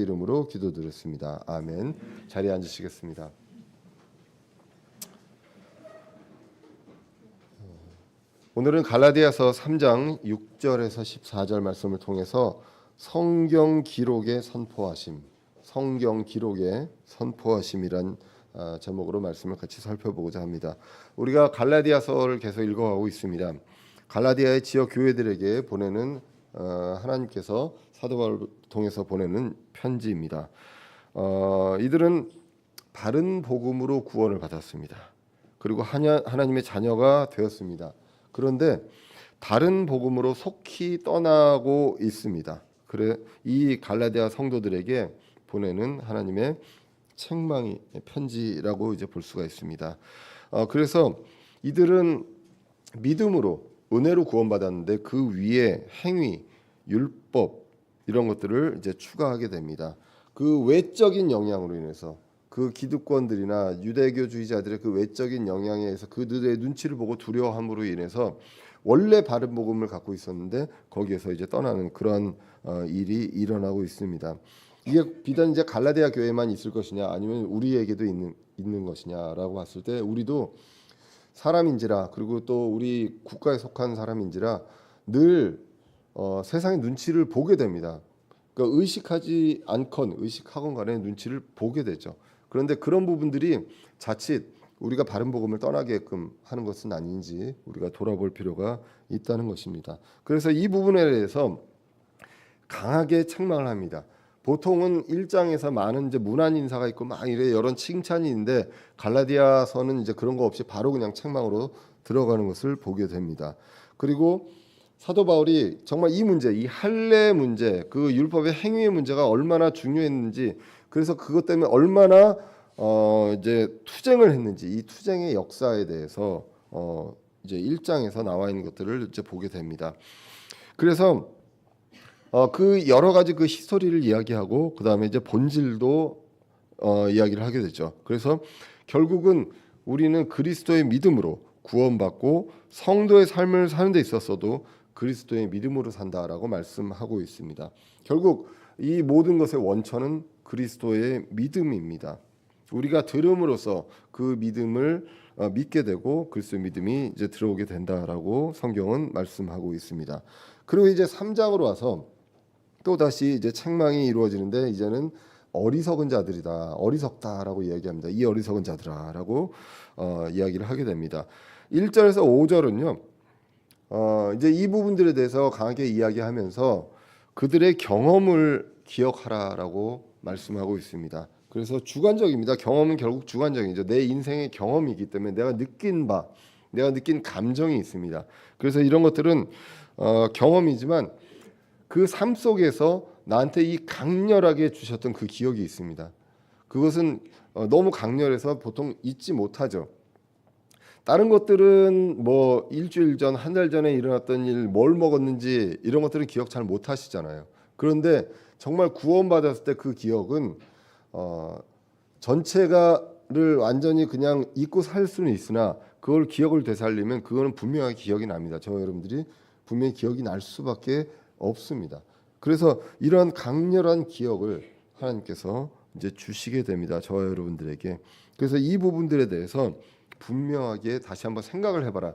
이름으로 기도드렸습니다. 아멘. 자리에 앉으시겠습니다. 오늘은 갈라디아서 3장 6절에서 14절 말씀을 통해서 성경 기록의 선포하심이란 제목으로 말씀을 같이 살펴보고자 합니다. 우리가 갈라디아서를 계속 읽어가고 있습니다. 갈라디아의 지역 교회들에게 보내는 하나님께서 사도 바울을 통해서 보내는 편지입니다. 이들은 바른 복음으로 구원을 받았습니다. 그리고 하나님의 자녀가 되었습니다. 그런데 다른 복음으로 속히 떠나고 있습니다. 그래 이 갈라디아 성도들에게 보내는 하나님의 책망의 편지라고 이제 볼 수가 있습니다. 그래서 이들은 믿음으로 은혜로 구원받았는데 그 위에 행위, 율법 이런 것들을 이제 추가하게 됩니다. 그 외적인 영향으로 인해서 그 기득권들이나 유대교주의자들의 그 외적인 영향에 의해서 그들의 눈치를 보고 두려워함으로 인해서 원래 바른 복음을 갖고 있었는데 거기에서 이제 떠나는 그런 일이 일어나고 있습니다. 이게 비단 이제 갈라디아 교회만 있을 것이냐 아니면 우리에게도 있는 것이냐라고 봤을 때 우리도 사람인지라 그리고 또 우리 국가에 속한 사람인지라 늘 세상의 눈치를 보게 됩니다. 그러니까 의식하건 간에 눈치를 보게 되죠. 그런데 그런 부분들이 자칫 우리가 바른 복음을 떠나게끔 하는 것은 아닌지 우리가 돌아볼 필요가 있다는 것입니다. 그래서 이 부분에 대해서 강하게 책망을 합니다. 보통은 1장에서 많은 이제 문안 인사가 있고 막 이래 여러 칭찬이 있는데 갈라디아서는 이제 그런 거 없이 바로 그냥 책망으로 들어가는 것을 보게 됩니다. 그리고 사도 바울이 정말 이 문제, 이 할례 문제, 그 율법의 행위의 문제가 얼마나 중요했는지, 그래서 그것 때문에 얼마나 이제 투쟁을 했는지, 이 투쟁의 역사에 대해서 이제 1장에서 나와 있는 것들을 이제 보게 됩니다. 그래서 그 여러 가지 그 히스토리를 이야기하고 그 다음에 이제 본질도 이야기를 하게 되죠. 그래서 결국은 우리는 그리스도의 믿음으로 구원받고 성도의 삶을 사는 데 있어서도 그리스도의 믿음으로 산다라고 말씀하고 있습니다. 결국 이 모든 것의 원천은 그리스도의 믿음입니다. 우리가 들음으로써 그 믿음을 믿게 되고 그리스도의 믿음이 이제 들어오게 된다라고 성경은 말씀하고 있습니다. 그리고 이제 3장으로 와서 또 다시 이제 책망이 이루어지는데 이제는 어리석은 자들이다, 어리석다라고 이야기합니다. 이 어리석은 자들아라고 이야기를 하게 됩니다. 1절에서 5절은요. 이제 이 부분들에 대해서 강하게 이야기하면서 그들의 경험을 기억하라라고 말씀하고 있습니다. 그래서 주관적입니다. 경험은 결국 주관적이죠. 내 인생의 경험이기 때문에 내가 느낀 감정이 있습니다. 그래서 이런 것들은 경험이지만 그 삶 속에서 나한테 이 강렬하게 주셨던 그 기억이 있습니다. 그것은 너무 강렬해서 보통 잊지 못하죠. 다른 것들은 뭐 일주일 전, 한 달 전에 일어났던 일, 뭘 먹었는지 이런 것들은 기억 잘 못하시잖아요. 그런데 정말 구원받았을 때 그 기억은 전체가를 완전히 그냥 잊고 살 수는 있으나 그걸 기억을 되살리면 그거는 분명하게 기억이 납니다. 저와 여러분들이 분명히 기억이 날 수밖에 없습니다. 그래서 이런 강렬한 기억을 하나님께서 이제 주시게 됩니다. 저와 여러분들에게. 그래서 이 부분들에 대해서 분명하게 다시 한번 생각을 해봐라.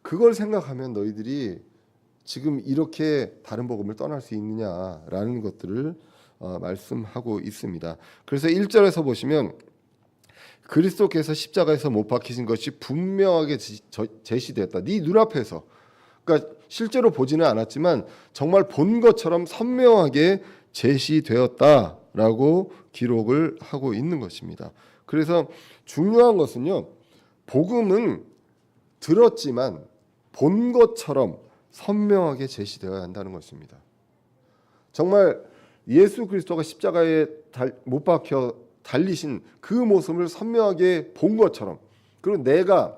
그걸 생각하면 너희들이 지금 이렇게 다른 복음을 떠날 수 있느냐라는 것들을 말씀하고 있습니다. 그래서 1절에서 보시면 그리스도께서 십자가에서 못 박히신 것이 분명하게 제시됐다. 네 눈앞에서. 그러니까 실제로 보지는 않았지만 정말 본 것처럼 선명하게 제시되었다라고 기록을 하고 있는 것입니다. 그래서 중요한 것은요. 복음은 들었지만 본 것처럼 선명하게 제시되어야 한다는 것입니다. 정말 예수 그리스도가 십자가에 못 박혀 달리신 그 모습을 선명하게 본 것처럼, 그리고 내가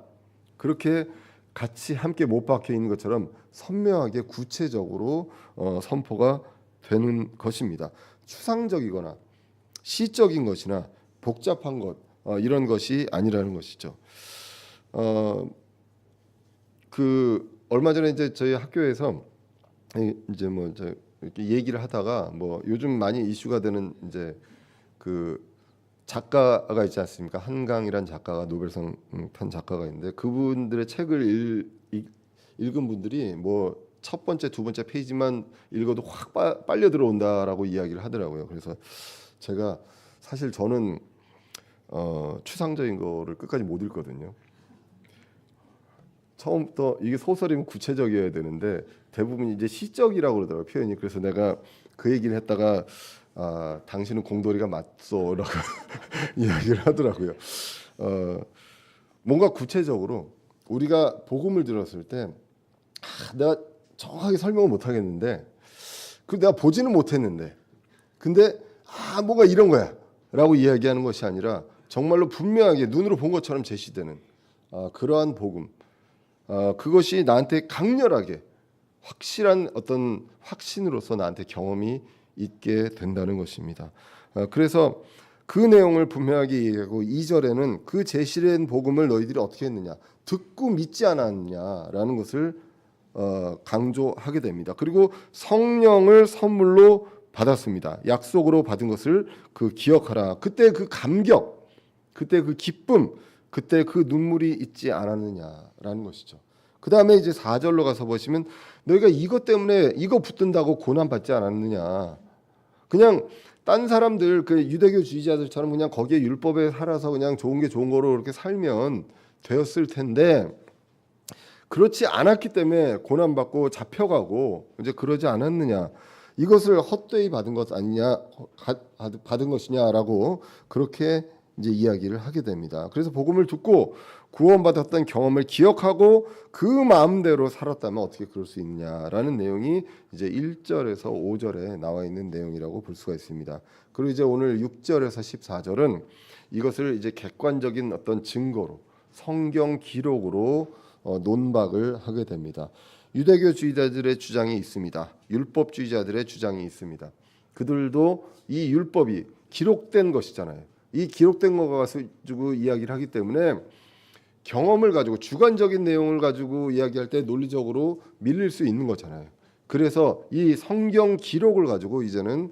그렇게 같이 함께 못 박혀 있는 것처럼 선명하게 구체적으로 선포가 되는 것입니다. 추상적이거나 시적인 것이나 복잡한 것 이런 것이 아니라는 것이죠. 그 얼마 전에 이제 저희 학교에서 이제 뭐 이렇게 얘기를 하다가 뭐 요즘 많이 이슈가 되는 이제 그 작가가 있지 않습니까? 한강이란 작가가 노벨상 탄 작가가 있는데 그분들의 책을 읽은 분들이 뭐 첫 번째, 두 번째 페이지만 읽어도 확 빨려 들어온다라고 이야기를 하더라고요. 그래서 제가 사실 저는 추상적인 거를 끝까지 못 읽거든요. 처음부터 이게 소설이면 구체적이어야 되는데 대부분 이제 시적이라고 그러더라고요, 표현이. 그래서 내가 그 얘기를 했다가 당신은 공돌이가 맞소라고 이야기를 하더라고요. 뭔가 구체적으로 우리가 복음을 들었을 때 내가 정확하게 설명을 못 하겠는데 그 내가 보지는 못했는데 근데 뭔가 이런 거야라고 이야기하는 것이 아니라 정말로 분명하게 눈으로 본 것처럼 제시되는 그러한 복음. 그것이 나한테 강렬하게 확실한 어떤 확신으로서 나한테 경험이 있게 된다는 것입니다. 그래서 그 내용을 분명하게 얘기하고 2절에는 그 제시된 복음을 너희들이 어떻게 했느냐, 듣고 믿지 않았느냐라는 것을 강조하게 됩니다. 그리고 성령을 선물로 받았습니다. 약속으로 받은 것을 그 기억하라. 그때 그 감격, 그때 그 기쁨, 그때 그 눈물이 있지 않았느냐라는 것이죠. 그 다음에 이제 4절로 가서 보시면 너희가 이것 때문에 이거 붙든다고 고난 받지 않았느냐. 그냥 딴 사람들 그 유대교주의자들처럼 그냥 거기에 율법에 살아서 그냥 좋은 게 좋은 거로 이렇게 살면 되었을 텐데 그렇지 않았기 때문에 고난 받고 잡혀가고 이제 그러지 않았느냐. 이것을 헛되이 받은 것 아니냐, 받은 것이냐라고 그렇게 이제 이야기를 하게 됩니다. 그래서 복음을 듣고 구원받았던 경험을 기억하고 그 마음대로 살았다면 어떻게 그럴 수 있느냐라는 내용이 이제 1절에서 5절에 나와 있는 내용이라고 볼 수가 있습니다. 그리고 이제 오늘 6절에서 14절은 이것을 이제 객관적인 어떤 증거로 성경 기록으로 논박을 하게 됩니다. 유대교주의자들의 주장이 있습니다. 율법주의자들의 주장이 있습니다. 그들도 이 율법이 기록된 것이잖아요. 이 기록된 거 가지고 이야기를 하기 때문에 경험을 가지고 주관적인 내용을 가지고 이야기할 때 논리적으로 밀릴 수 있는 거잖아요. 그래서 이 성경 기록을 가지고 이제는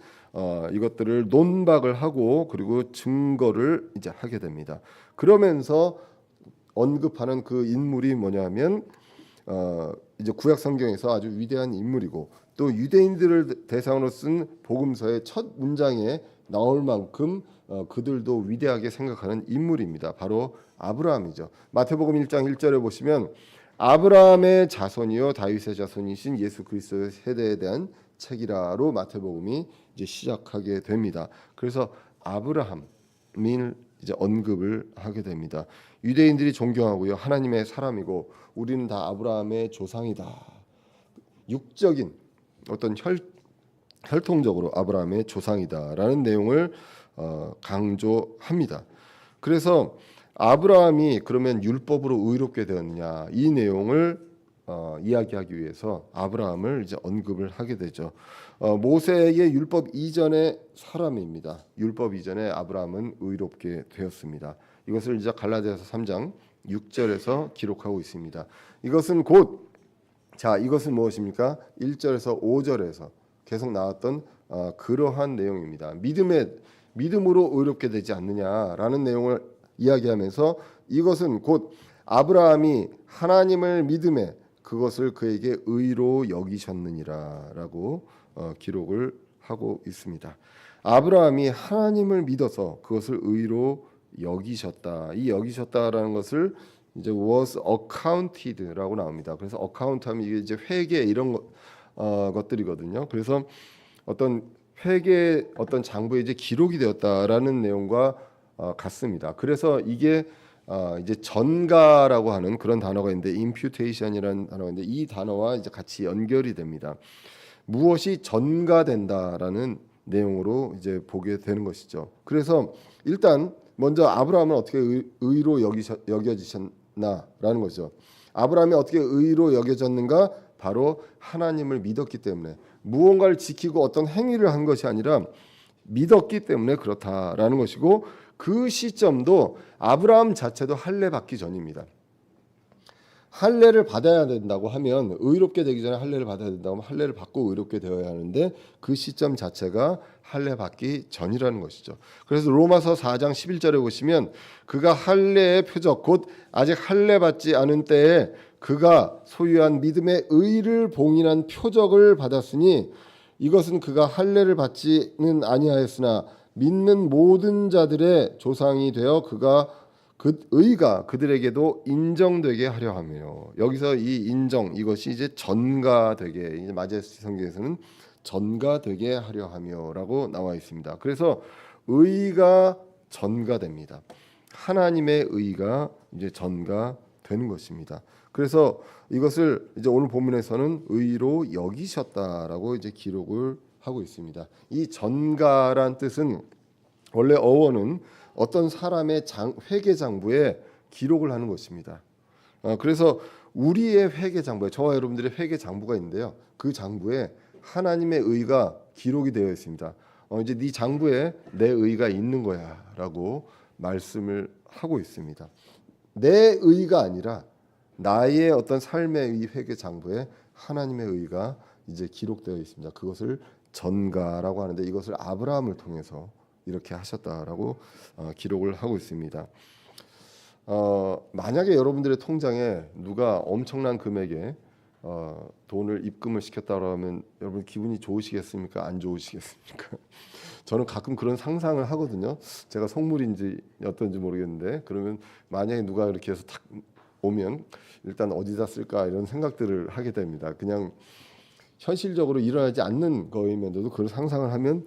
이것들을 논박을 하고 그리고 증거를 이제 하게 됩니다. 그러면서 언급하는 그 인물이 뭐냐면 이제 구약 성경에서 아주 위대한 인물이고 또 유대인들을 대상으로 쓴 복음서의 첫 문장에 나올 만큼 그들도 위대하게 생각하는 인물입니다. 바로 아브라함이죠. 마태복음 1장 1절에 보시면 아브라함의 자손이요 다윗의 자손이신 예수 그리스도의 세대에 대한 책이라로 마태복음이 이제 시작하게 됩니다. 그래서 아브라함을 이제 언급을 하게 됩니다. 유대인들이 존경하고요 하나님의 사람이고 우리는 다 아브라함의 조상이다. 육적인 어떤 혈통적으로 아브라함의 조상이다라는 내용을 강조합니다. 그래서 아브라함이 그러면 율법으로 의롭게 되었느냐 이 내용을 이야기하기 위해서 아브라함을 이제 언급을 하게 되죠. 모세의 율법 이전의 사람입니다. 율법 이전에 아브라함은 의롭게 되었습니다. 이것을 이제 갈라디아서 3장 6절에서 기록하고 있습니다. 이것은 이것은 무엇입니까? 1절에서 5절에서 계속 나왔던 그러한 내용입니다. 믿음으로 의롭게 되지 않느냐라는 내용을 이야기하면서 이것은 곧 아브라함이 하나님을 믿음에 그것을 그에게 의로 여기셨느니라라고 기록을 하고 있습니다. 아브라함이 하나님을 믿어서 그것을 의로 여기셨다. 이 여기셨다라는 것을 이제 was accounted라고 나옵니다. 그래서 account하면 이게 이제 회계 이런 것들이거든요. 그래서 어떤 회계 어떤 장부에 이제 기록이 되었다라는 내용과 같습니다. 그래서 이게 이제 전가라고 하는 그런 단어가 있는데 imputation이라는 단어가 있는데 이 단어와 이제 같이 연결이 됩니다. 무엇이 전가된다라는 내용으로 이제 보게 되는 것이죠. 그래서 일단 먼저 아브라함은 어떻게 의로 여겨지셨나라는 거죠. 아브라함이 어떻게 의로 여겨졌는가? 바로 하나님을 믿었기 때문에 무언가를 지키고 어떤 행위를 한 것이 아니라 믿었기 때문에 그렇다라는 것이고 그 시점도 아브라함 자체도 할례 받기 전입니다. 할례를 받아야 된다고 하면 의롭게 되기 전에 할례를 받아야 된다고 하면 할례를 받고 의롭게 되어야 하는데 그 시점 자체가 할례 받기 전이라는 것이죠. 그래서 로마서 4장 11절에 보시면 그가 할례의 표적 곧 아직 할례 받지 않은 때에 그가 소유한 믿음의 의를 봉인한 표적을 받았으니 이것은 그가 할례를 받지는 아니하였으나 믿는 모든 자들의 조상이 되어 그가 그 의가 그들에게도 인정되게 하려 하며 여기서 이 인정 이것이 이제 전가되게 이제 마제스티 성경에서는 전가되게 하려 하며라고 나와 있습니다. 그래서 의가 전가됩니다. 하나님의 의가 이제 전가되는 것입니다. 그래서 이것을 이제 오늘 본문에서는 의로 여기셨다라고 이제 기록을 하고 있습니다. 이 전가란 뜻은 원래 어원은 어떤 사람의 회계 장부에 기록을 하는 것입니다. 그래서 우리의 회계 장부에 저와 여러분들의 회계 장부가 있는데요. 그 장부에 하나님의 의가 기록이 되어 있습니다. 이제 네 장부에 내 의가 있는 거야라고 말씀을 하고 있습니다. 내 의가 아니라 나의 어떤 삶의 이 회계 장부에 하나님의 의가 이제 기록되어 있습니다. 그것을 전가라고 하는데 이것을 아브라함을 통해서 이렇게 하셨다라고 기록을 하고 있습니다. 만약에 여러분들의 통장에 누가 엄청난 금액의 돈을 입금을 시켰다고 하면 여러분 기분이 좋으시겠습니까? 안 좋으시겠습니까? 저는 가끔 그런 상상을 하거든요. 제가 속물인지 어떤지 모르겠는데 그러면 만약에 누가 이렇게 해서 탁 오면 일단 어디다 쓸까 이런 생각들을 하게 됩니다. 그냥 현실적으로 일어나지 않는 거임에도 그런 상상을 하면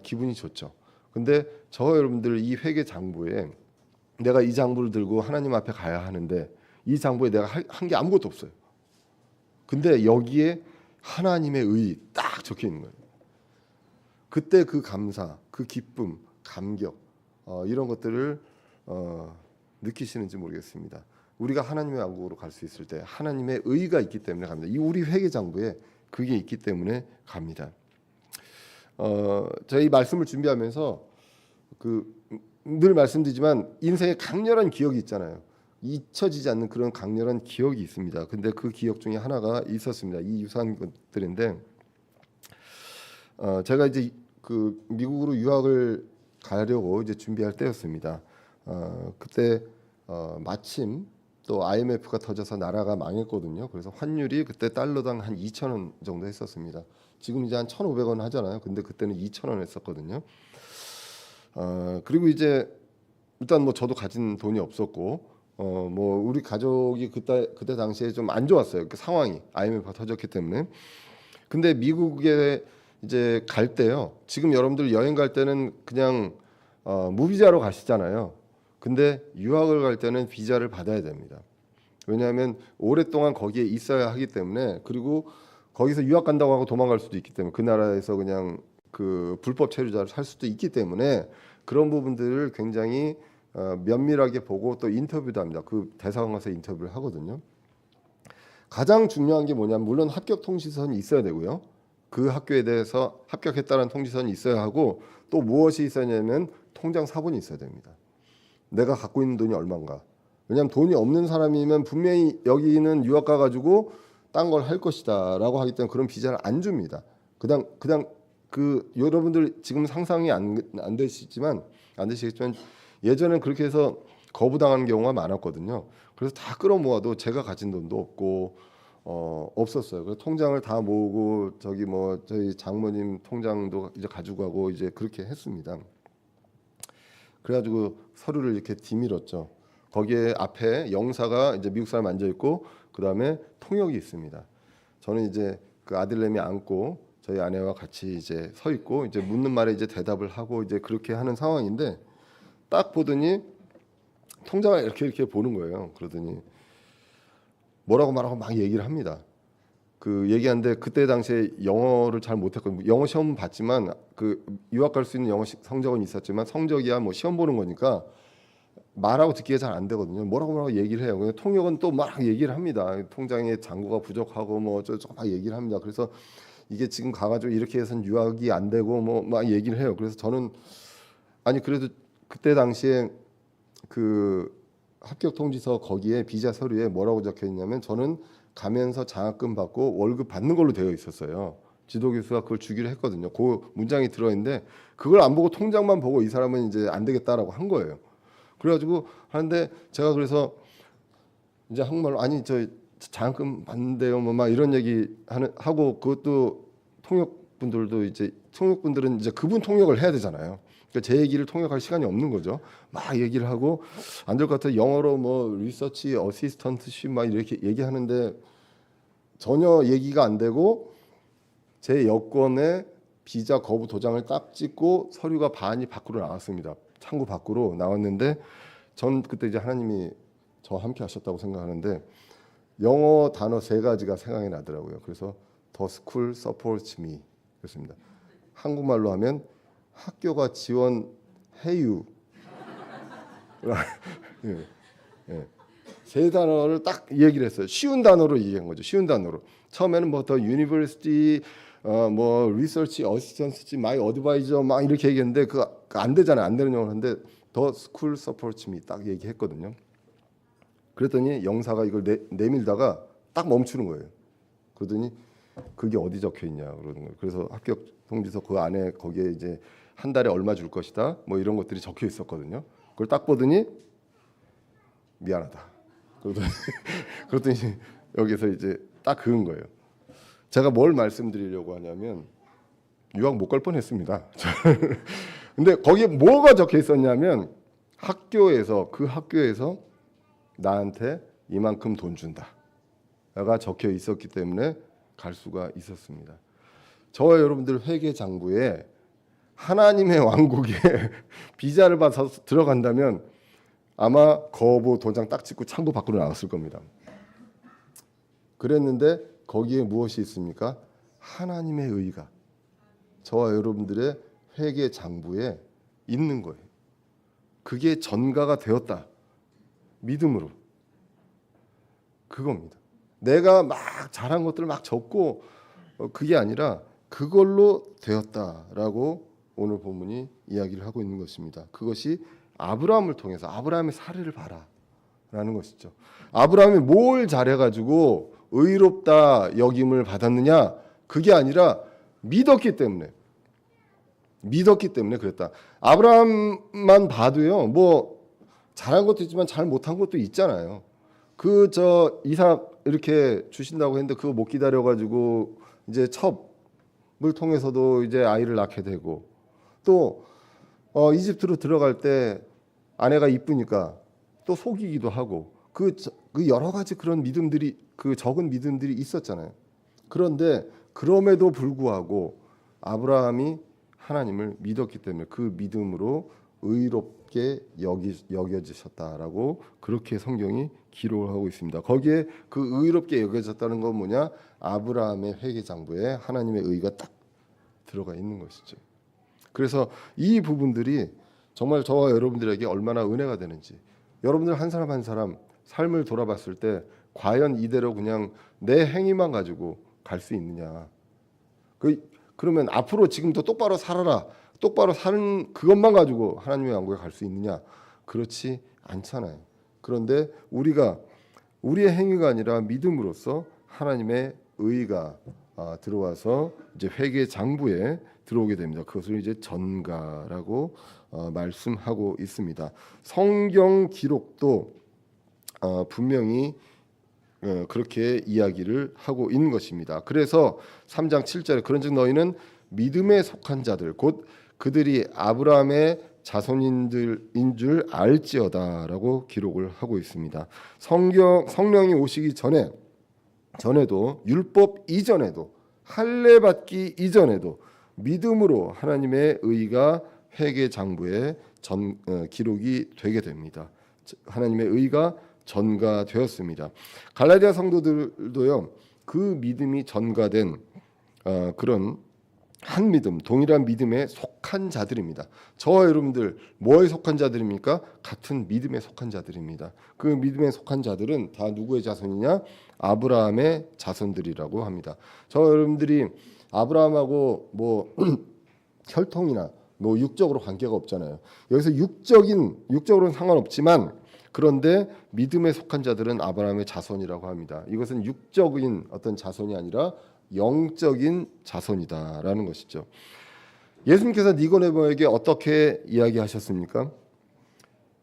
기분이 좋죠. 근데 저와 여러분들 이 회계 장부에 내가 이 장부를 들고 하나님 앞에 가야 하는데 이 장부에 내가 한 게 아무것도 없어요. 근데 여기에 하나님의 의 딱 적혀 있는 거예요. 그때 그 감사, 그 기쁨, 감격 이런 것들을 느끼시는지 모르겠습니다. 우리가 하나님의 왕국으로 갈 수 있을 때 하나님의 의가 있기 때문에 갑니다. 이 우리 회계 장부에 그게 있기 때문에 갑니다. 저희 말씀을 준비하면서 늘 말씀드리지만 인생에 강렬한 기억이 있잖아요. 잊혀지지 않는 그런 강렬한 기억이 있습니다. 근데 그 기억 중에 하나가 있었습니다. 이 유사한 것들인데 제가 이제 그 미국으로 유학을 가려고 이제 준비할 때였습니다. 그때 마침 또 IMF가 터져서 나라가 망했거든요. 그래서 환율이 그때 달러당 한 2,000원 정도 했었습니다. 지금 이제 한 1,500원 하잖아요. 근데 그때는 2,000원 했었거든요. 그리고 이제 일단 뭐 저도 가진 돈이 없었고 뭐 우리 가족이 그때 당시에 좀 안 좋았어요. 그 상황이 IMF가 터졌기 때문에. 근데 미국에 이제 갈 때요. 지금 여러분들 여행 갈 때는 그냥 무비자로 가시잖아요. 근데 유학을 갈 때는 비자를 받아야 됩니다. 왜냐하면 오랫동안 거기에 있어야 하기 때문에 그리고 거기서 유학 간다고 하고 도망갈 수도 있기 때문에 그 나라에서 그냥 그 불법 체류자를 살 수도 있기 때문에 그런 부분들을 굉장히 면밀하게 보고 또 인터뷰도 합니다. 그 대사관 가서 인터뷰를 하거든요. 가장 중요한 게 뭐냐면 물론 합격 통지서는 있어야 되고요. 그 학교에 대해서 합격했다는 통지서는 있어야 하고 또 무엇이 있어야냐면 통장 사본이 있어야 됩니다. 내가 갖고 있는 돈이 얼마인가. 왜냐하면 돈이 없는 사람이면 분명히 여기는 유학 가가지고 딴 걸 할 것이다라고 하기 때문에 그런 비자를 안 줍니다. 그냥 그 여러분들 지금 상상이 안 되시겠지만 예전엔 그렇게 해서 거부당하는 경우가 많았거든요. 그래서 다 끌어모아도 제가 가진 돈도 없고 없었어요. 그래서 통장을 다 모으고 저희 장모님 통장도 이제 가지고 가고 이제 그렇게 했습니다. 그래가지고 서류를 이렇게 뒤밀었죠. 거기에 앞에 영사가 이제 미국 사람 앉아 있고 그 다음에 통역이 있습니다. 저는 이제 그 아들내미 안고 저희 아내와 같이 이제 서 있고 이제 묻는 말에 이제 대답을 하고 이제 그렇게 하는 상황인데 딱 보더니 통장을 이렇게 보는 거예요. 그러더니 뭐라고 말하고 막 얘기를 합니다. 그 얘기하는데 그때 당시에 영어를 잘 못했거든요. 영어 시험 봤지만 그 유학 갈 수 있는 영어 성적은 있었지만 성적이야 뭐 시험 보는 거니까 말하고 듣기가 잘 안 되거든요. 뭐라고 얘기를 해요. 통역은 또 막 얘기를 합니다. 통장에 잔고가 부족하고 뭐 어쩌고 막 얘기를 합니다. 그래서 이게 지금 가가지고 이렇게 해서는 유학이 안 되고 뭐 막 얘기를 해요. 그래서 저는 아니 그래도 그때 당시에 그 합격 통지서 거기에 비자 서류에 뭐라고 적혀 있냐면 저는 가면서 장학금 받고 월급 받는 걸로 되어 있었어요. 지도 교수가 그걸 주기로 했거든요. 그 문장이 들어있는데 그걸 안 보고 통장만 보고 이 사람은 이제 안 되겠다라고 한 거예요. 그래가지고 하는데 제가 그래서 이제 한국말로 아니 저 장학금 받는데요 뭐 막 이런 얘기 하고 그것도 통역분들도 이제 통역분들은 이제 그분 통역을 해야 되잖아요. 그러니까 제 얘기를 통역할 시간이 없는 거죠. 막 얘기를 하고 안 될 것 같아 영어로 뭐 리서치 어시스턴트십 막 이렇게 얘기하는데 전혀 얘기가 안 되고 제 여권에 비자 거부 도장을 딱 찍고 서류가 반이 밖으로 나왔습니다. 창구 밖으로 나왔는데 전 그때 이제 하나님이 저와 함께 하셨다고 생각하는데 영어 단어 3가지가 생각이 나더라고요. 그래서 The school supports me 그렇습니다. 한국말로 하면 학교가 지원해유. 예, 예. 3단어를 딱 얘기를 했어요. 쉬운 단어로 얘기한 거죠. 쉬운 단어로. 처음에는 뭐 더 유니버시티 뭐 리서치 어시스턴트 마이 어드바이저 막 이렇게 얘기했는데 그거 안 되잖아요. 안 되는 영어를 하는데 더 스쿨 서포트 미 딱 얘기했거든요. 그랬더니 영사가 이걸 내밀다가 딱 멈추는 거예요. 그러더니 그게 어디 적혀 있냐 그러는 거예요. 그래서 합격 통지서 그 안에 거기에 이제 한 달에 얼마 줄 것이다 뭐 이런 것들이 적혀 있었거든요. 그걸 딱 보더니 미안하다. 그러더니 여기서 이제 딱 그은 거예요. 제가 뭘 말씀드리려고 하냐면 유학 못 갈 뻔했습니다. 근데 거기에 뭐가 적혀 있었냐면 그 학교에서 나한테 이만큼 돈 준다가 적혀 있었기 때문에 갈 수가 있었습니다. 저와 여러분들 회계장부에 하나님의 왕국에 비자를 받아서 들어간다면 아마 거부 도장 딱 찍고 창구 밖으로 나왔을 겁니다. 그랬는데 거기에 무엇이 있습니까? 하나님의 의가 저와 여러분들의 회계장부에 있는 거예요. 그게 전가가 되었다. 믿음으로. 그겁니다. 내가 막 잘한 것들을 막 적고 그게 아니라 그걸로 되었다라고 오늘 본문이 이야기를 하고 있는 것입니다. 그것이 아브라함을 통해서 아브라함의 사례를 봐라라는 것이죠. 아브라함이 뭘 잘해가지고 의롭다 여김을 받았느냐? 그게 아니라 믿었기 때문에 그랬다. 아브라함만 봐도요. 뭐 잘한 것도 있지만 잘 못한 것도 있잖아요. 이삭 이렇게 주신다고 했는데 그거 못 기다려가지고 이제 첩을 통해서도 이제 아이를 낳게 되고 또 이집트로 들어갈 때 아내가 이쁘니까 또 속이기도 하고 그 여러 가지 그런 믿음들이 그 적은 믿음들이 있었잖아요. 그런데 그럼에도 불구하고 아브라함이 하나님을 믿었기 때문에 그 믿음으로 의롭게 여겨지셨다라고 그렇게 성경이 기록을 하고 있습니다. 거기에 그 의롭게 여겨졌다는 건 뭐냐? 아브라함의 회계장부에 하나님의 의가 딱 들어가 있는 것이죠. 그래서 이 부분들이 정말 저와 여러분들에게 얼마나 은혜가 되는지 여러분들 한 사람 한 사람 삶을 돌아봤을 때 과연 이대로 그냥 내 행위만 가지고 갈 수 있느냐? 그러면 앞으로 지금도 똑바로 살아라. 똑바로 사는 그것만 가지고 하나님의 왕국에 갈 수 있느냐? 그렇지 않잖아요. 그런데 우리가 우리의 행위가 아니라 믿음으로써 하나님의 의가 들어와서 이제 회개 장부에 들어오게 됩니다. 그것을 이제 전가라고 말씀하고 있습니다. 성경 기록도 분명히 그렇게 이야기를 하고 있는 것입니다. 그래서 3장 7절에 그런즉 너희는 믿음에 속한 자들 곧 그들이 아브라함의 자손인들인 줄 알지어다라고 기록을 하고 있습니다. 성령이 오시기 전에도 율법 이전에도 할례 받기 이전에도 믿음으로 하나님의 의가 회개 장부에 기록이 되게 됩니다. 하나님의 의가 전가되었습니다. 갈라디아 성도들도요. 그 믿음이 전가된 그런 한 믿음, 동일한 믿음에 속한 자들입니다. 저와 여러분들 뭐에 속한 자들입니까? 같은 믿음에 속한 자들입니다. 그 믿음에 속한 자들은 다 누구의 자손이냐? 아브라함의 자손들이라고 합니다. 저와 여러분들이 아브라함하고 뭐 혈통이나 뭐 육적으로 관계가 없잖아요. 여기서 육적으로는 상관없지만 그런데 믿음에 속한 자들은 아브라함의 자손이라고 합니다. 이것은 육적인 어떤 자손이 아니라 영적인 자손이다라는 것이죠. 예수님께서 니고데모에게 어떻게 이야기하셨습니까?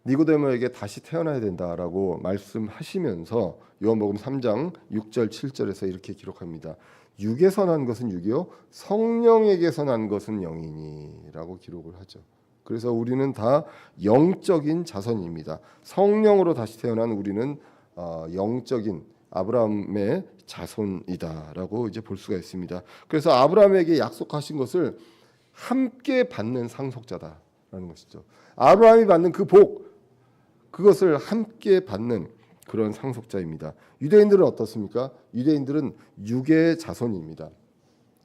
니고데모에게 다시 태어나야 된다라고 말씀하시면서 요한복음 3장 6절 7절에서 이렇게 기록합니다. 육에서 난 것은 육이요 성령에게서 난 것은 영이니라고 기록을 하죠. 그래서 우리는 다 영적인 자손입니다. 성령으로 다시 태어난 우리는 영적인 아브라함의 자손이다라고 이제 볼 수가 있습니다. 그래서 아브라함에게 약속하신 것을 함께 받는 상속자다라는 것이죠. 아브라함이 받는 그 복, 그것을 함께 받는 그런 상속자입니다. 유대인들은 어떻습니까? 유대인들은 육의 자손입니다.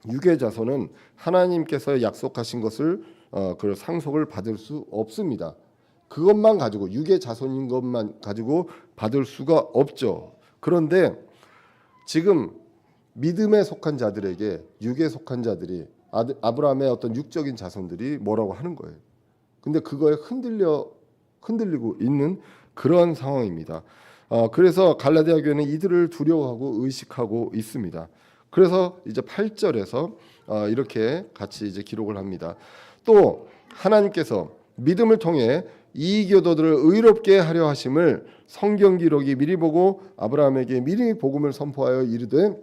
육의 자손은 하나님께서 약속하신 것을 그 상속을 받을 수 없습니다. 그것만 가지고 육의 자손인 것만 가지고 받을 수가 없죠. 그런데 지금 믿음에 속한 자들에게 육에 속한 자들이 아브라함의 어떤 육적인 자손들이 뭐라고 하는 거예요. 근데 그거에 흔들리고 있는 그런 상황입니다. 그래서 갈라디아 교회는 이들을 두려워하고 의식하고 있습니다. 그래서 이제 8절에서 이렇게 같이 이제 기록을 합니다. 또 하나님께서 믿음을 통해 이 교도들을 의롭게 하려 하심을 성경 기록이 미리 보고 아브라함에게 미리 복음을 선포하여 이르되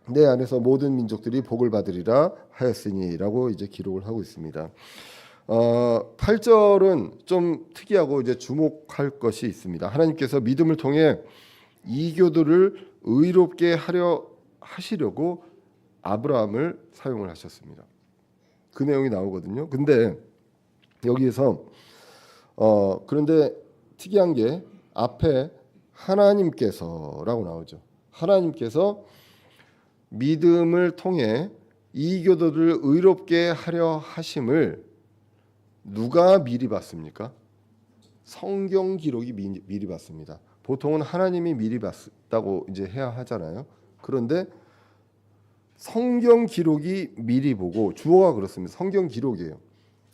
내 안에서 모든 민족들이 복을 받으리라 하였으니라고 이제 기록을 하고 있습니다. 8절은 좀 특이하고 이제 주목할 것이 있습니다. 하나님께서 믿음을 통해 이교도를 의롭게 하시려고 아브라함을 사용을 하셨습니다. 그 내용이 나오거든요. 근데 여기에서 그런데 특이한 게 앞에 하나님께서라고 나오죠. 하나님께서 믿음을 통해 이교도를 의롭게 하려 하심을 누가 미리 봤습니까? 성경 기록이 미리 봤습니다. 보통은 하나님이 미리 봤다고 이제 해야 하잖아요. 그런데 성경 기록이 미리 보고 주어가 그렇습니다. 성경 기록이에요.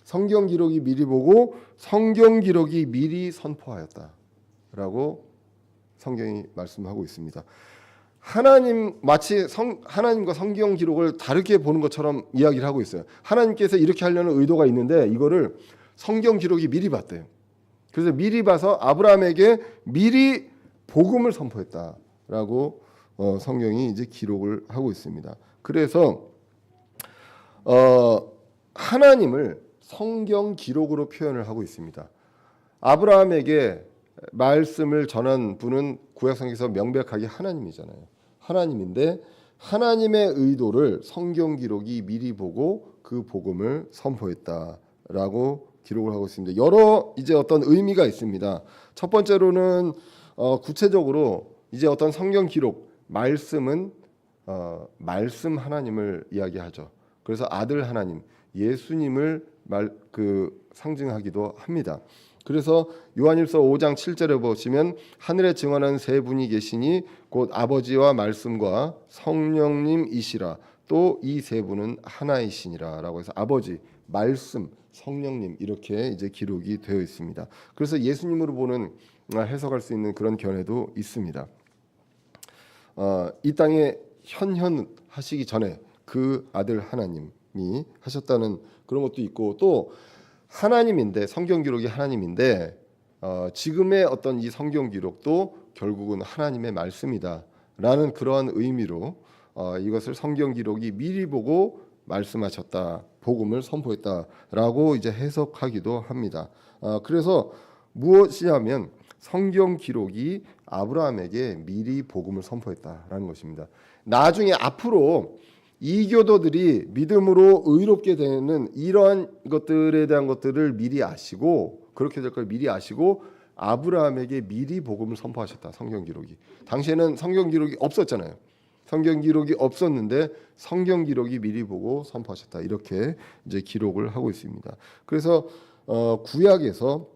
성경 기록이 미리 보고 성경 기록이 미리 선포하였다라고 성경이 말씀하고 있습니다. 마치 하나님과 성경 기록을 다르게 보는 것처럼 이야기를 하고 있어요. 하나님께서 이렇게 하려는 의도가 있는데 이거를 성경 기록이 미리 봤대요. 그래서 미리 봐서 아브라함에게 미리 복음을 선포했다라고 성경이 이제 기록을 하고 있습니다. 그래서 하나님을 성경 기록으로 표현을 하고 있습니다. 아브라함에게 말씀을 전한 분은 구약성경에서 명백하게 하나님이잖아요. 하나님인데 하나님의 의도를 성경 기록이 미리 보고 그 복음을 선포했다라고 기록을 하고 있습니다. 여러 이제 어떤 의미가 있습니다. 첫 번째로는 구체적으로 이제 어떤 성경 기록 말씀은 말씀 하나님을 이야기하죠. 그래서 아들 하나님 예수님을 상징하기도 합니다. 그래서 요한일서 5장 7절에 보시면 하늘에 증언하는 세 분이 계시니 곧 아버지와 말씀과 성령님이시라 또 이 세 분은 하나이시니라라고 해서 아버지, 말씀, 성령님 이렇게 이제 기록이 되어 있습니다. 그래서 예수님으로 보는 해석할 수 있는 그런 견해도 있습니다. 이 땅에 현현하시기 전에 그 아들 하나님이 하셨다는 그런 것도 있고 또 하나님인데 성경 기록이 하나님인데 지금의 어떤 이 성경 기록도 결국은 하나님의 말씀이다라는 그러한 의미로 이것을 성경 기록이 미리 보고 말씀하셨다, 복음을 선포했다라고 이제 해석하기도 합니다. 그래서 무엇이냐면 성경 기록이 아브라함에게 미리 복음을 선포했다라는 것입니다. 나중에 앞으로 이교도들이 믿음으로 의롭게 되는 이러한 것들에 대한 것들을 미리 아시고 그렇게 될 걸 미리 아시고 아브라함에게 미리 복음을 선포하셨다. 성경 기록이 당시에는 성경 기록이 없었잖아요. 성경 기록이 없었는데 성경 기록이 미리 보고 선포하셨다. 이렇게 이제 기록을 하고 있습니다. 그래서 구약에서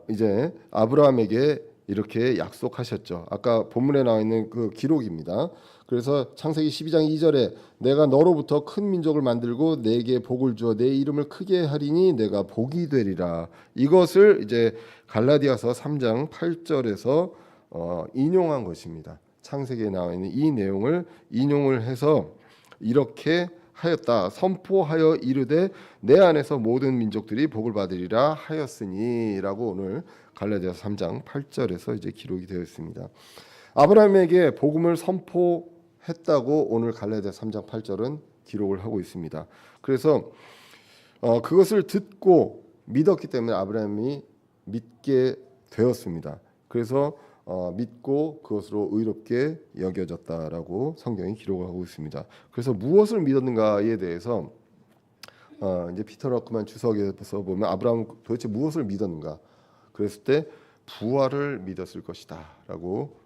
이제 아브라함에게 이렇게 약속하셨죠. 아까 본문에 나와 있는 그 기록입니다. 그래서 창세기 12장 2절에 내가 너로부터 큰 민족을 만들고 내게 복을 주어 내 이름을 크게 하리니 내가 복이 되리라. 이것을 이제 갈라디아서 3장 8절에서 인용한 것입니다. 창세기에 나와 있는 이 내용을 인용을 해서 이렇게 하였다. 선포하여 이르되 내 안에서 모든 민족들이 복을 받으리라 하였으니라고 오늘 갈라디아서 3장 8절에서 이제 기록이 되어 있습니다. 아브라함에게 복음을 선포했다고 오늘 갈라디아서 3장 8절은 기록을 하고 있습니다. 그래서 그것을 듣고 믿었기 때문에 아브라함이 믿게 되었습니다. 그래서 믿고 그것으로 의롭게 여겨졌다라고 성경이 기록을 하고 있습니다. 그래서 무엇을 믿었는가에 대해서 이제 피터 러크만 주석에서 보면 아브라함은 도대체 무엇을 믿었는가? 그랬을 때 부활을 믿었을 것이다라고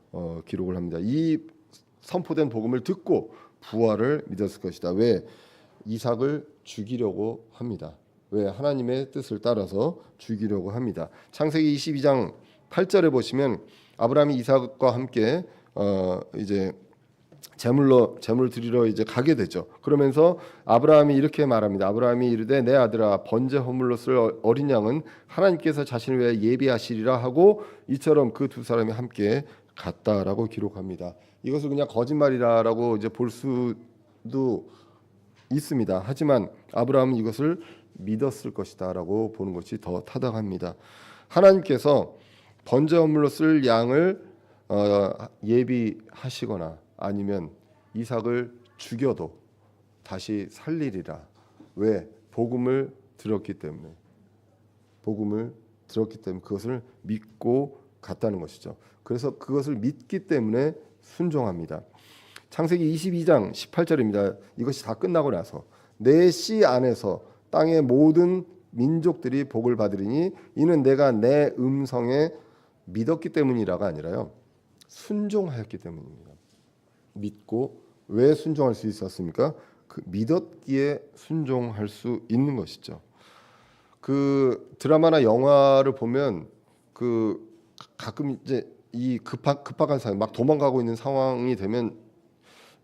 기록을 합니다. 이 선포된 복음을 듣고 부활을 믿었을 것이다. 왜? 이삭을 죽이려고 합니다. 왜? 하나님의 뜻을 따라서 죽이려고 합니다. 창세기 22장 8절에 보시면 아브라함이 이삭과 함께 이제 제물을 드리러 이제 가게 되죠. 그러면서 아브라함이 이렇게 말합니다. 아브라함이 이르되 내 아들아 번제 허물로 쓸 어린 양은 하나님께서 자신을 위해 예비하시리라 하고 이처럼 그 두 사람이 함께 갔다라고 기록합니다. 이것을 그냥 거짓말이라고 이제 볼 수도 있습니다. 하지만 아브라함은 이것을 믿었을 것이다라고 보는 것이 더 타당합니다. 하나님께서 번제 허물로 쓸 양을 예비하시거나 아니면 이삭을 죽여도 다시 살리리라. 왜? 복음을 들었기 때문에 그것을 믿고 갔다는 것이죠. 그래서 그것을 믿기 때문에 순종합니다. 창세기 22장 18절입니다. 이것이 다 끝나고 나서 내 씨 안에서 땅의 모든 민족들이 복을 받으리니 이는 내가 내 음성에 믿었기 때문이라가 아니라요. 순종하였기 때문입니다. 믿고 왜 순종할 수 있었습니까? 그 믿었기에 순종할 수 있는 것이죠. 그 드라마나 영화를 보면 그 가끔 이제 이 급박한 상황, 막 도망가고 있는 상황이 되면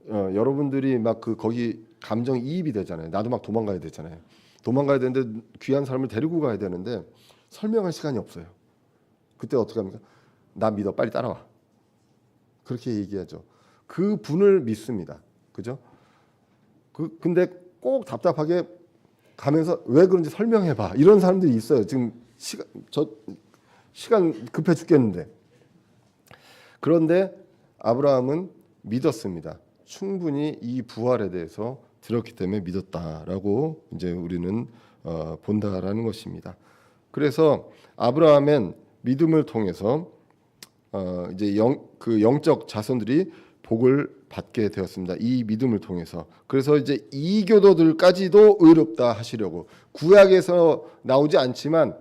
여러분들이 막 그 거기 감정 이입이 되잖아요. 나도 막 도망가야 되잖아요. 도망가야 되는데 귀한 사람을 데리고 가야 되는데 설명할 시간이 없어요. 그때 어떻게 합니까? 나 믿어, 빨리 따라와. 그렇게 얘기하죠. 그 분을 믿습니다. 그죠? 근데 꼭 답답하게 가면서 왜 그런지 설명해봐. 이런 사람들이 있어요. 지금 시간 급해 죽겠는데. 그런데 아브라함은 믿었습니다. 충분히 이 부활에 대해서 들었기 때문에 믿었다라고 이제 우리는 본다라는 것입니다. 그래서 아브라함은 믿음을 통해서 이제 영적 자손들이 복을 받게 되었습니다. 이 믿음을 통해서. 그래서 이제 이교도들까지도 의롭다 하시려고 구약에서 나오지 않지만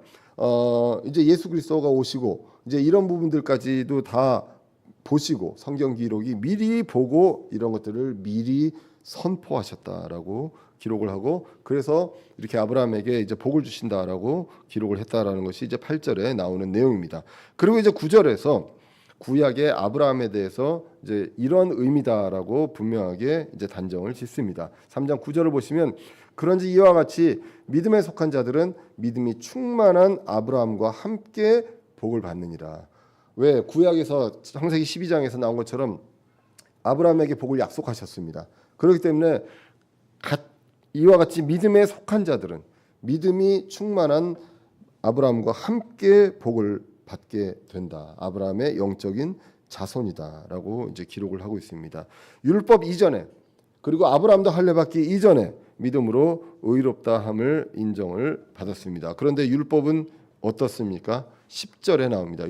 이제 예수 그리스도가 오시고 이제 이런 부분들까지도 다 보시고 성경 기록이 미리 보고 이런 것들을 미리 선포하셨다라고 기록을 하고 그래서 이렇게 아브라함에게 이제 복을 주신다라고 기록을 했다라는 것이 이제 8절에 나오는 내용입니다. 그리고 이제 9절에서 구약의 아브라함에 대해서 이제 이런 의미다라고 분명하게 이제 단정을 짓습니다. 3장 9절을 보시면 그런지 이와 같이 믿음에 속한 자들은 믿음이 충만한 아브라함과 함께 복을 받느니라. 왜? 구약에서 창세기 12장에서 나온 것처럼 아브라함에게 복을 약속하셨습니다. 그렇기 때문에 이와 같이 믿음에 속한 자들은 믿음이 충만한 아브라함과 함께 복을 받게 된다. 아브라함의 영적인 자손이다라고 이제 기록을 하고 있습니다. 율법 이전에 그리고 아브라함도 할례받기 이전에 믿음으로 의롭다함을 인정을 받았습니다. 그런데 율법은 어떻습니까? 10절에 나옵니다.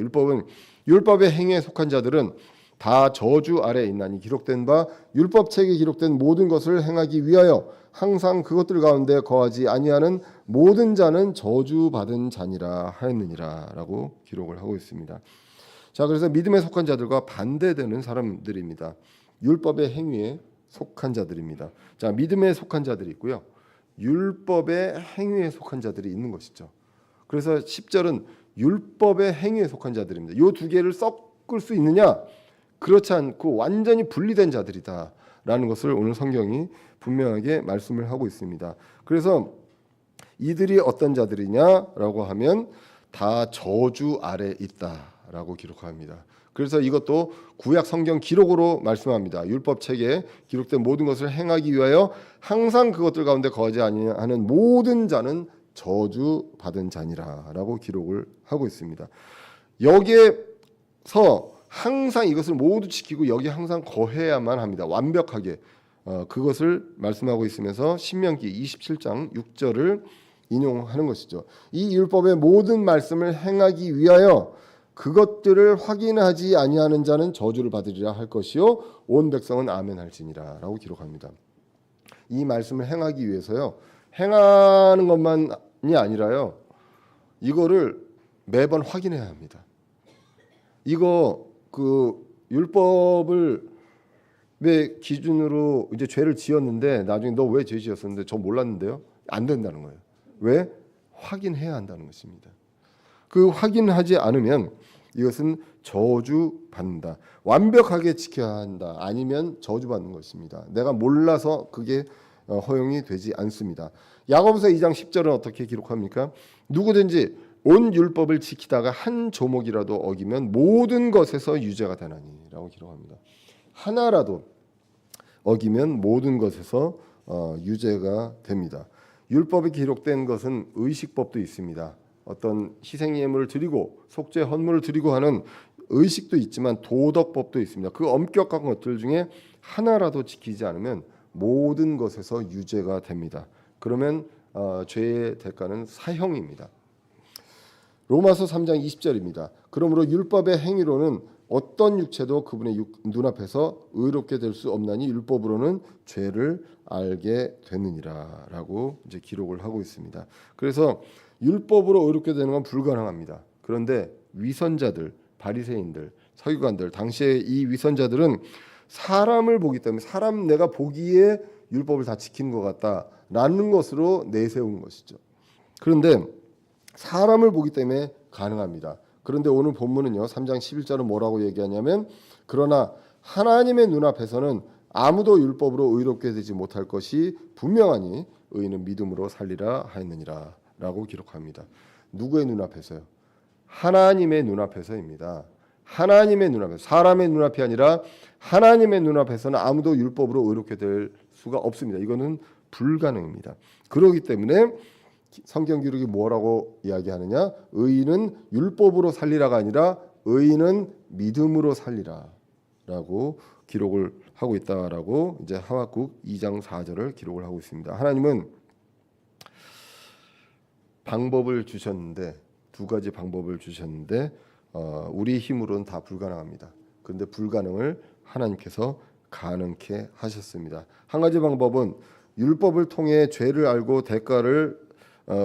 율법의 행위에 속한 자들은 다 저주 아래에 있나니 기록된 바 율법책에 기록된 모든 것을 행하기 위하여 항상 그것들 가운데 거하지 아니하는 모든 자는 저주받은 자니라 하였느니라라고 기록을 하고 있습니다. 자, 그래서 믿음에 속한 자들과 반대되는 사람들입니다. 율법의 행위에 속한 자들입니다. 자, 믿음에 속한 자들이 있고요. 율법의 행위에 속한 자들이 있는 것이죠. 그래서 10절은 율법의 행위에 속한 자들입니다. 이 두 개를 섞을 수 있느냐? 그렇지 않고 완전히 분리된 자들이다. 라는 것을 오늘 성경이 분명하게 말씀을 하고 있습니다. 그래서 이들이 어떤 자들이냐라고 하면 다 저주 아래 있다라고 기록합니다. 그래서 이것도 구약 성경 기록으로 말씀합니다. 율법책에 기록된 모든 것을 행하기 위하여 항상 그것들 가운데 거하지 아니하는 모든 자는 저주 받은 자니라라고 기록을 하고 있습니다. 여기에서 항상 이것을 모두 지키고 여기 항상 거해야만 합니다. 완벽하게 그것을 말씀하고 있으면서 신명기 27장 6절을 인용하는 것이죠. 이 율법의 모든 말씀을 행하기 위하여 그것들을 확인하지 아니하는 자는 저주를 받으리라 할 것이요 온 백성은 아멘 할지니라라고 기록합니다. 이 말씀을 행하기 위해서요. 행하는 것만이 아니라요. 이거를 매번 확인해야 합니다. 이거 그 율법을 왜 기준으로 이제 죄를 지었는데 나중에 너 왜 죄 지었었는데 저 몰랐는데요. 안 된다는 거예요. 왜? 확인해야 한다는 것입니다. 그 확인하지 않으면 이것은 저주받는다. 완벽하게 지켜야 한다. 아니면 저주받는 것입니다. 내가 몰라서 그게 허용이 되지 않습니다. 야고보서 2장 10절은 어떻게 기록합니까? 누구든지 온 율법을 지키다가 한 조목이라도 어기면 모든 것에서 유죄가 되나니라고 기록합니다. 하나라도 어기면 모든 것에서 유죄가 됩니다. 율법에 기록된 것은 의식법도 있습니다. 어떤 희생 예물을 드리고 속죄 헌물을 드리고 하는 의식도 있지만 도덕법도 있습니다. 그 엄격한 것들 중에 하나라도 지키지 않으면 모든 것에서 유죄가 됩니다. 그러면 죄의 대가는 사형입니다. 로마서 3장 20절입니다. 그러므로 율법의 행위로는 어떤 육체도 그분의 눈앞에서 의롭게 될 수 없나니 율법으로는 죄를 알게 되느니라라고 이제 기록을 하고 있습니다. 그래서 율법으로 의롭게 되는 건 불가능합니다. 그런데 위선자들, 바리새인들, 서기관들, 당시에 이 위선자들은 사람을 보기 때문에 사람 내가 보기에 율법을 다 지키는 것 같다라는 것으로 내세운 것이죠. 그런데 사람을 보기 때문에 가능합니다. 그런데 오늘 본문은요. 3장 11절은 뭐라고 얘기하냐면 그러나 하나님의 눈앞에서는 아무도 율법으로 의롭게 되지 못할 것이 분명하니 의인은 믿음으로 살리라 하였느니라 라고 기록합니다. 누구의 눈앞에서요? 하나님의 눈앞에서입니다. 하나님의 눈앞에서 사람의 눈앞이 아니라 하나님의 눈앞에서는 아무도 율법으로 의롭게 될 수가 없습니다. 이거는 불가능입니다. 그렇기 때문에 성경 기록이 뭐라고 이야기하느냐? 의인은 율법으로 살리라가 아니라 의인은 믿음으로 살리라라고 기록을 하고 있다라고 이제 하박국 2장 4절을 기록을 하고 있습니다. 하나님은 방법을 주셨는데 두 가지 방법을 주셨는데 우리 힘으로는 다 불가능합니다. 그런데 불가능을 하나님께서 가능케 하셨습니다. 한 가지 방법은 율법을 통해 죄를 알고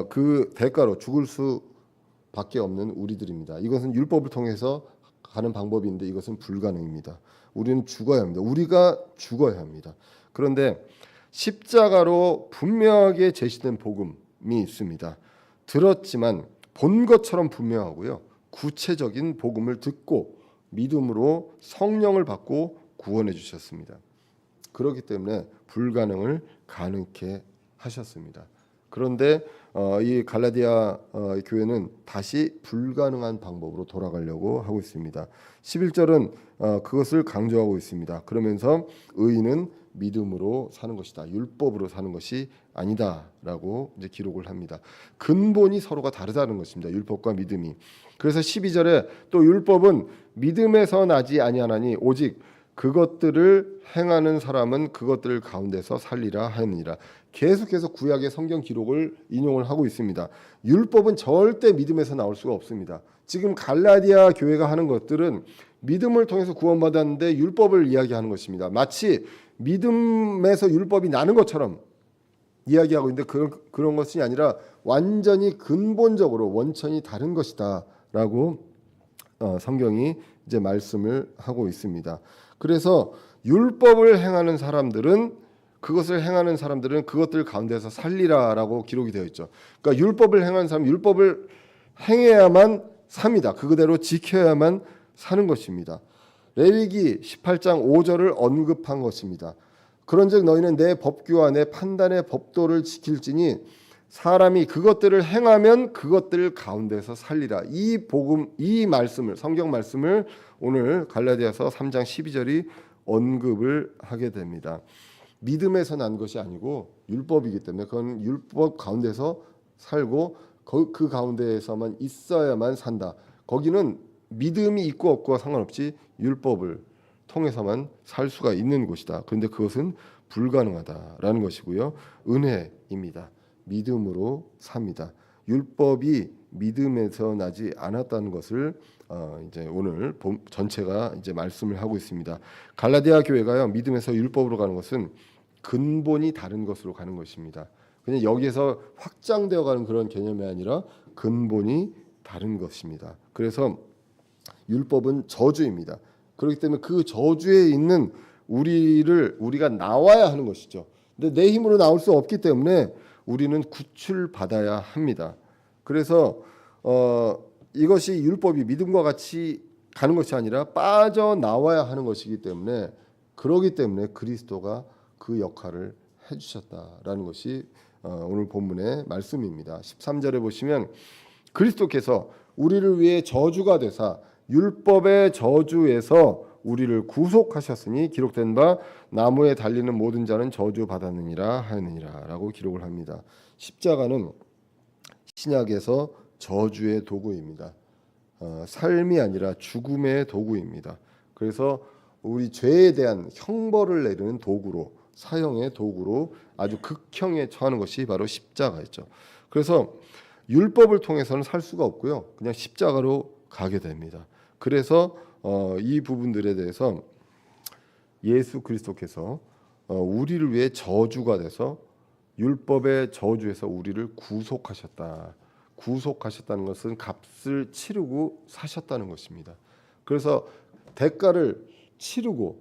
그 대가로 죽을 수밖에 없는 우리들입니다. 이것은 율법을 통해서 가는 방법인데 이것은 불가능입니다. 우리는 죽어야 합니다. 우리가 죽어야 합니다. 그런데 십자가로 분명하게 제시된 복음이 있습니다. 들었지만 본 것처럼 분명하고요. 구체적인 복음을 듣고 믿음으로 성령을 받고 구원해 주셨습니다. 그렇기 때문에 불가능을 가능케 하셨습니다. 그런데 이 갈라디아 교회는 다시 불가능한 방법으로 돌아가려고 하고 있습니다. 11절은 그것을 강조하고 있습니다. 그러면서 의인은 믿음으로 사는 것이다. 율법으로 사는 것이 아니다라고 이제 기록을 합니다. 근본이 서로가 다르다는 것입니다. 율법과 믿음이. 그래서 12절에 또 율법은 믿음에서 나지 아니하나니 오직 그것들을 행하는 사람은 그것들 가운데서 살리라 하느니라. 계속해서 구약의 성경 기록을 인용을 하고 있습니다. 율법은 절대 믿음에서 나올 수가 없습니다. 지금 갈라디아 교회가 하는 것들은 믿음을 통해서 구원받았는데 율법을 이야기하는 것입니다. 마치 믿음에서 율법이 나는 것처럼 이야기하고 있는데 그런 것이 아니라 완전히 근본적으로 원천이 다른 것이다라고 성경이 이제 말씀을 하고 있습니다. 그래서 율법을 행하는 사람들은 그것들 가운데서 살리라라고 기록이 되어 있죠. 그러니까 율법을 행하는 사람, 율법을 행해야만 삽니다. 그대로 지켜야만 사는 것입니다. 레위기 18장 5절을 언급한 것입니다. 그런즉 너희는 내 법규와 내 판단의 법도를 지킬지니 사람이 그것들을 행하면 그것들 가운데서 살리라. 이 복음, 이 말씀을, 성경 말씀을 오늘 갈라디아서 3장 12절이 언급을 하게 됩니다. 믿음에서 난 것이 아니고 율법이기 때문에 그건 율법 가운데서 살고 그 가운데에서만 있어야만 산다. 거기는 믿음이 있고 없고와 상관없이 율법을 통해서만 살 수가 있는 곳이다. 그런데 그것은 불가능하다라는 것이고요. 은혜입니다. 믿음으로 삽니다. 율법이 믿음에서 나지 않았다는 것을 이제 오늘 전체가 이제 말씀을 하고 있습니다. 갈라디아 교회가요, 믿음에서 율법으로 가는 것은 근본이 다른 것으로 가는 것입니다. 그냥 여기에서 확장되어 가는 그런 개념이 아니라 근본이 다른 것입니다. 그래서 율법은 저주입니다. 그렇기 때문에 그 저주에 있는 우리가 나와야 하는 것이죠. 근데 내 힘으로 나올 수 없기 때문에 우리는 구출받아야 합니다. 그래서 이것이 율법이 믿음과 같이 가는 것이 아니라 빠져나와야 하는 것이기 때문에 그러기 때문에 그리스도가 그 역할을 해주셨다라는 것이 오늘 본문의 말씀입니다. 13절에 보시면 그리스도께서 우리를 위해 저주가 되사 율법의 저주에서 우리를 구속하셨으니 기록된 바 나무에 달리는 모든 자는 저주받았느니라 하느니라라고 기록을 합니다. 십자가는 신약에서 저주의 도구입니다. 삶이 아니라 죽음의 도구입니다. 그래서 우리 죄에 대한 형벌을 내리는 도구로, 사형의 도구로 아주 극형에 처하는 것이 바로 십자가였죠. 그래서 율법을 통해서는 살 수가 없고요. 그냥 십자가로 가게 됩니다. 그래서 이 부분들에 대해서 예수 그리스도께서 우리를 위해 저주가 돼서 율법의 저주에서 우리를 구속하셨다는 것은 값을 치르고 사셨다는 것입니다. 그래서 대가를 치르고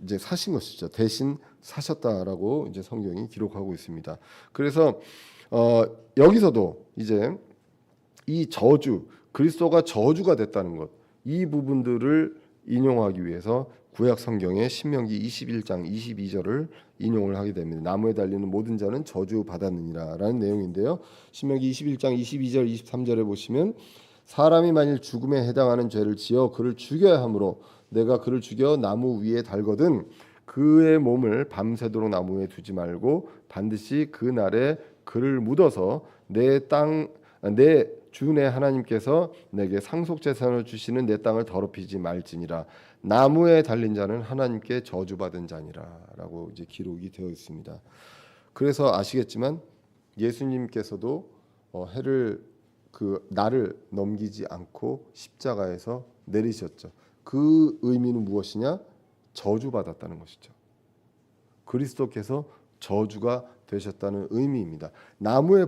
이제 사신 것이죠. 대신 사셨다라고 이제 성경이 기록하고 있습니다. 그래서 여기서도 이제 이 저주, 그리스도가 저주가 됐다는 것, 이 부분들을 인용하기 위해서 구약 성경의 신명기 21장 22절을 인용을 하게 됩니다. 나무에 달리는 모든 자는 저주 받았느니라라는 내용인데요. 신명기 21장 22절 23절에 보시면 사람이 만일 죽음에 해당하는 죄를 지어 그를 죽여야 하므로 내가 그를 죽여 나무 위에 달거든 그의 몸을 밤새도록 나무에 두지 말고 반드시 그 날에 그를 묻어서 내 주 내 하나님께서 내게 상속제사를 주시는 내 땅을 더럽히지 말지니라. 나무에 달린 자는 하나님께 저주받은 자니라라고 이제 기록이 되어 있습니다. 그래서 아시겠지만 예수님께서도 나를 넘기지 않고 십자가에서 내리셨죠. 그 의미는 무엇이냐? 저주받았다는 것이죠. 그리스도께서 저주가 되셨다는 의미입니다. 나무에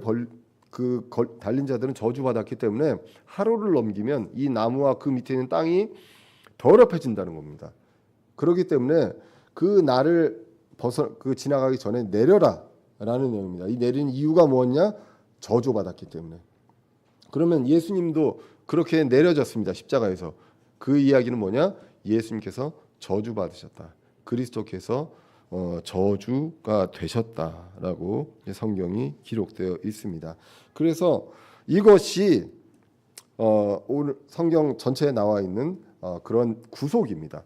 달린 자들은 저주받았기 때문에 하루를 넘기면 이 나무와 그 밑에 있는 땅이 더럽혀진다는 겁니다. 그렇기 때문에 그 날을 지나가기 전에 내려라라는 내용입니다. 이 내리는 이유가 뭐냐? 저주받았기 때문에. 그러면 예수님도 그렇게 내려졌습니다. 십자가에서. 그 이야기는 뭐냐? 예수님께서 저주받으셨다. 그리스도께서 저주가 되셨다라고 성경이 기록되어 있습니다. 그래서 이것이 오늘 성경 전체에 나와 있는 그런 구속입니다.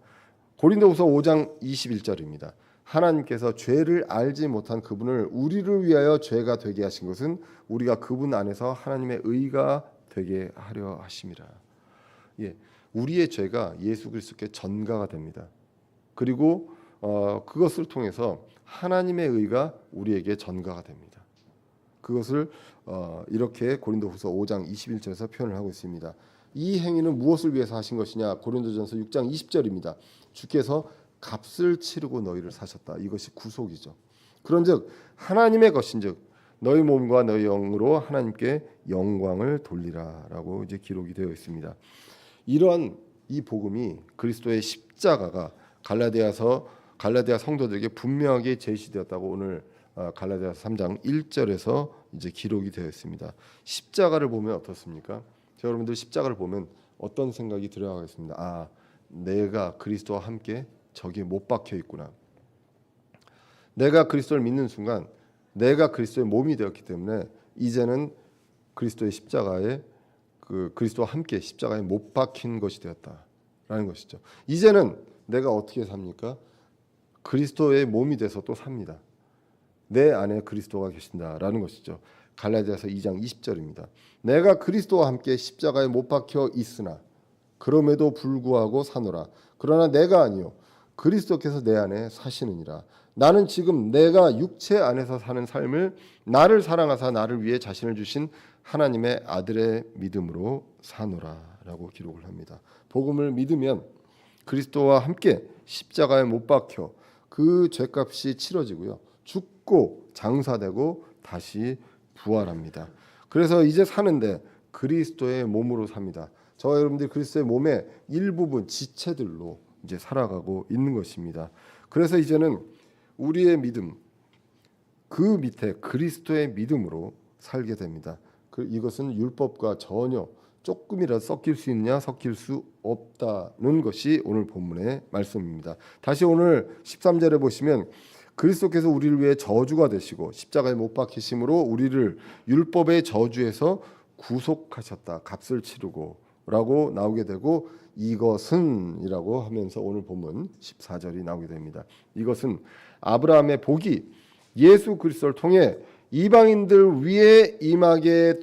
고린도후서 5장 21절입니다. 하나님께서 죄를 알지 못한 그분을 우리를 위하여 죄가 되게 하신 것은 우리가 그분 안에서 하나님의 의가 되게 하려 하심이라. 예, 우리의 죄가 예수 그리스도께 전가가 됩니다. 그리고 그것을 통해서 하나님의 의가 우리에게 전가가 됩니다. 그것을 이렇게 고린도후서 5장 21절에서 표현을 하고 있습니다. 이 행위는 무엇을 위해서 하신 것이냐? 고린도전서 6장 20절입니다. 주께서 값을 치르고 너희를 사셨다. 이것이 구속이죠. 그런즉 하나님의 것인즉 너희 몸과 너희 영으로 하나님께 영광을 돌리라라고 이제 기록이 되어 있습니다. 이러한 이 복음이 그리스도의 십자가가 갈라디아 성도들에게 분명하게 제시되었다고 오늘 갈라디아서 3장 1절에서 이제 기록이 되어 있습니다. 십자가를 보면 어떻습니까? 여러분들 십자가를 보면 어떤 생각이 들어가겠습니다. 아, 내가 그리스도와 함께 저기에 못 박혀 있구나. 내가 그리스도를 믿는 순간 내가 그리스도의 몸이 되었기 때문에 이제는 그리스도의 십자가에 그리스도와 함께 십자가에 못 박힌 것이 되었다라는 것이죠. 이제는 내가 어떻게 삽니까? 그리스도의 몸이 돼서 또 삽니다. 내 안에 그리스도가 계신다라는 것이죠. 갈라디아서 2장 20절입니다. 내가 그리스도와 함께 십자가에 못 박혀 있으나 그럼에도 불구하고 사노라. 그러나 내가 아니요 그리스도께서 내 안에 사시느니라. 나는 지금 내가 육체 안에서 사는 삶을 나를 사랑하사 나를 위해 자신을 주신 하나님의 아들의 믿음으로 사노라라고 기록을 합니다. 복음을 믿으면 그리스도와 함께 십자가에 못 박혀 그 죄값이 치러지고요. 죽고 장사되고 다시 부활합니다. 그래서 이제 사는데 그리스도의 몸으로 삽니다. 저와 여러분들이 그리스도의 몸의 일부분 지체들로 이제 살아가고 있는 것입니다. 그래서 이제는 우리의 믿음 그 밑에 그리스도의 믿음으로 살게 됩니다. 이것은 율법과 전혀 조금이라도 섞일 수 있느냐 섞일 수 없다는 것이 오늘 본문의 말씀입니다. 다시 오늘 13절에 보시면 그리스도께서 우리를 위해 저주가 되시고 십자가에 못 박히심으로 우리를 율법의 저주에서 구속하셨다. 값을 치르고 라고 나오게 되고 이것은 이라고 하면서 오늘 본문 14절이 나오게 됩니다. 이것은 아브라함의 복이 예수 그리스도를 통해 이방인들 위에 임하게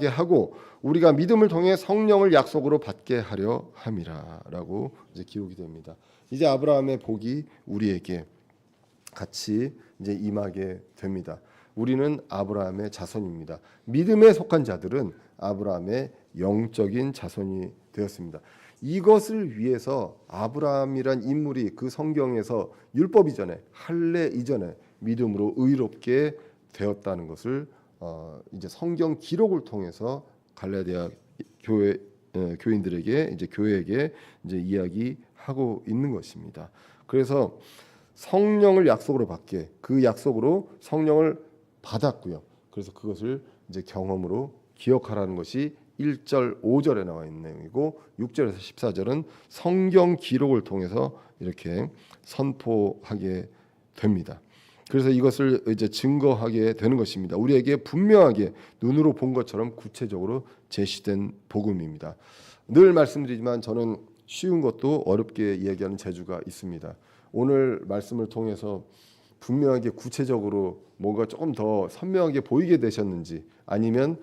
하고 우리가 믿음을 통해 성령을 약속으로 받게 하려 함이라라고 이제 기록이 됩니다. 이제 아브라함의 복이 우리에게 같이 이제 임하게 됩니다. 우리는 아브라함의 자손입니다. 믿음에 속한 자들은 아브라함의 영적인 자손이 되었습니다. 이것을 위해서 아브라함이란 인물이 그 성경에서 율법 이전에 할례 이전에 믿음으로 의롭게 되었다는 것을 이제 성경 기록을 통해서 갈라디아 교인들에게 이제 교회에게 이제 이야기하고 있는 것입니다. 그래서 성령을 약속으로 받게 그 약속으로 성령을 받았고요. 그래서 그것을 이제 경험으로 기억하라는 것이 1절 5절에 나와 있는 내용이고 6절에서 14절은 성경 기록을 통해서 이렇게 선포하게 됩니다. 그래서 이것을 이제 증거하게 되는 것입니다. 우리에게 분명하게 눈으로 본 것처럼 구체적으로 제시된 복음입니다. 늘 말씀드리지만 저는 쉬운 것도 어렵게 이야기하는 재주가 있습니다. 오늘 말씀을 통해서 분명하게 구체적으로 뭔가 조금 더 선명하게 보이게 되셨는지 아니면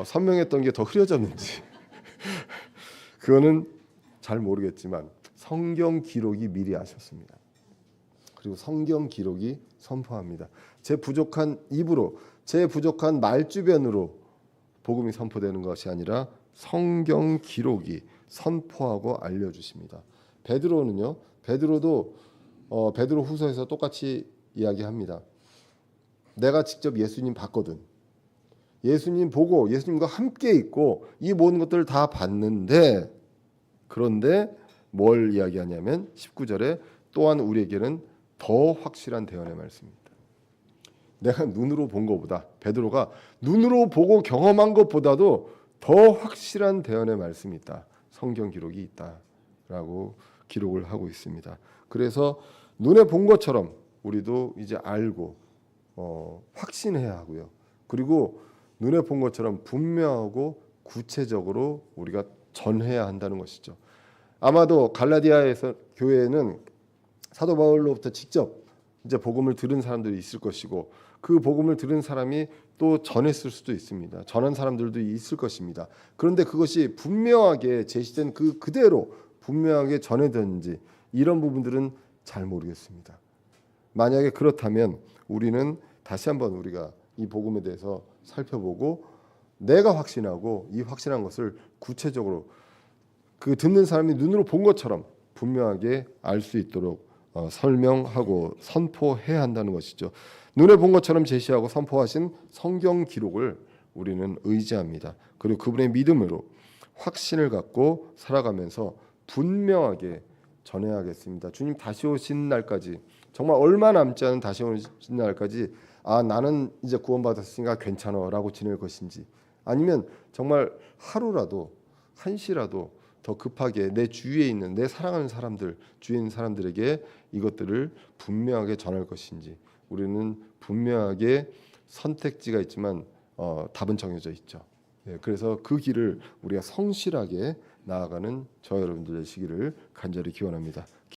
선명했던 게 더 흐려졌는지 그거는 잘 모르겠지만 성경 기록이 미리 아셨습니다. 그리고 성경 기록이 선포합니다. 제 부족한 입으로 제 부족한 말주변으로 복음이 선포되는 것이 아니라 성경 기록이 선포하고 알려주십니다. 베드로도 베드로 후서에서 똑같이 이야기합니다. 내가 직접 예수님 봤거든. 예수님 보고 예수님과 함께 있고 이 모든 것들을 다 봤는데 그런데 뭘 이야기하냐면 19절에 또한 우리에게는 더 확실한 대언의 말씀입니다. 내가 눈으로 본 것보다 베드로가 눈으로 보고 경험한 것보다도 더 확실한 대언의 말씀이 있다. 성경 기록이 있다라고 기록을 하고 있습니다. 그래서 눈에 본 것처럼 우리도 이제 알고 확신해야 하고요. 그리고 눈에 본 것처럼 분명하고 구체적으로 우리가 전해야 한다는 것이죠. 아마도 갈라디아에서 교회에는 사도 바울로부터 직접 이제 복음을 들은 사람들이 있을 것이고 그 복음을 들은 사람이 또 전했을 수도 있습니다. 전한 사람들도 있을 것입니다. 그런데 그것이 분명하게 제시된 그대로 분명하게 전해졌는지 이런 부분들은 잘 모르겠습니다. 만약에 그렇다면 우리는 다시 한번 우리가 이 복음에 대해서 살펴보고 내가 확신하고 이 확신한 것을 구체적으로 그 듣는 사람이 눈으로 본 것처럼 분명하게 알 수 있도록 설명하고 선포해야 한다는 것이죠. 눈에 본 것처럼 제시하고 선포하신 성경 기록을 우리는 의지합니다. 그리고 그분의 믿음으로 확신을 갖고 살아가면서 분명하게 전해야겠습니다. 주님 다시 오신 날까지 정말 얼마 남지 않은 다시 오신 날까지 나는 이제 구원받았으니까 괜찮아라고 지낼 것인지 아니면 정말 하루라도 한시라도 더 급하게 내 주위에 있는 내 사랑하는 사람들, 주위에 있는 사람들에게 이것들을 분명하게 전할 것인지. 우리는 분명하게 선택지가 있지만 답은 정해져 있죠. 예, 그래서 그 길을 우리가 성실하게 나아가는 저 여러분들 되시기를 간절히 기원합니다.